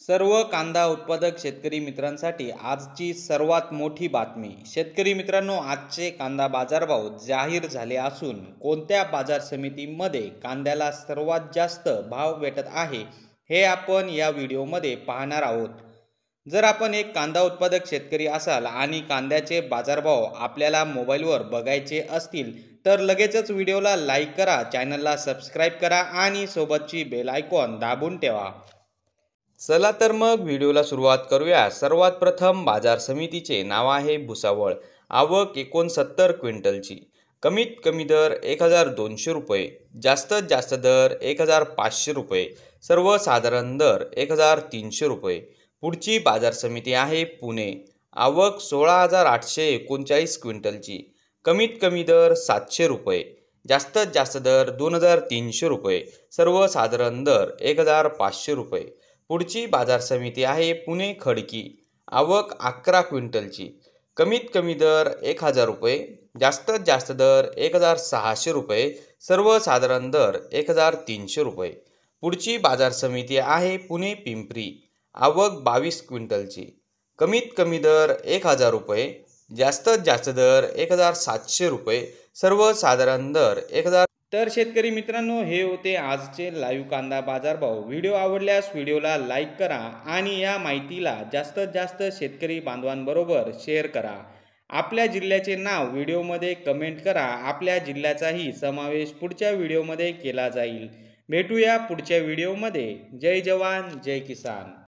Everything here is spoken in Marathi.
सर्व कांदा उत्पादक शेतकरी मित्रांसाठी आजची सर्वात मोठी बातमी। शेतकरी मित्रांनो, आजचे कांदा बाजारभाव जाहीर झाले असून कोणत्या बाजार समितीमध्ये कांद्याला सर्वात जास्त भाव भेटत आहे हे आपण या व्हिडिओमध्ये पाहणार आहोत। जर आपण एक कांदा उत्पादक शेतकरी असाल आणि कांद्याचे बाजारभाव आपल्याला मोबाईलवर बघायचे असतील तर लगेचच व्हिडिओला लाईक करा, चॅनलला सबस्क्राईब करा आणि सोबतची बेल आयकॉन दाबून ठेवा। चला तर मग व्हिडिओला सुरुवात करूया। सर्वात प्रथम बाजार समितीचे नाव आहे भुसावळ। आवक 69 क्विंटलची। कमीत कमी दर 1200 रुपये, जास्तीत जास्त दर 1500 रुपये, सर्वसाधारण दर 1300 रुपये। पुढची बाजार समिती आहे पुणे। आवक 16839 क्विंटलची। कमीत कमी दर 700 रुपये, जास्तीत जास्त दर 2300 रुपये, सर्वसाधारण दर 1500 रुपये। पुढची बाजार समिती आहे पुणे खडकी। आवक 11 क्विंटलची। कमीत कमी दर 1000 रुपये, जास्तीत जास्त दर 1600 रुपये, सर्वसाधारण दर 1300 रुपये। पुढची बाजार समिती आहे पुणे पिंपरी। आवक 22 क्विंटलची। कमीत कमी दर 1000 रुपये, जास्तीत जास्त दर 1700 रुपये, सर्वसाधारण दर 1000। तर शेतकरी मित्रांनो, हे होते आजचे लाईव्ह कांदा बाजारभाव। व्हिडिओ आवडल्यास व्हिडिओला लाईक करा आणि या माहितीला जास्तीत जास्त शेतकरी बांधवांबरोबर शेअर करा। आपल्या जिल्ह्याचे नाव व्हिडिओमध्ये कमेंट करा, आपल्या जिल्ह्याचाही समावेश पुढच्या व्हिडिओमध्ये केला जाईल। भेटूया पुढच्या व्हिडिओमध्ये। जय जवान जय किसान।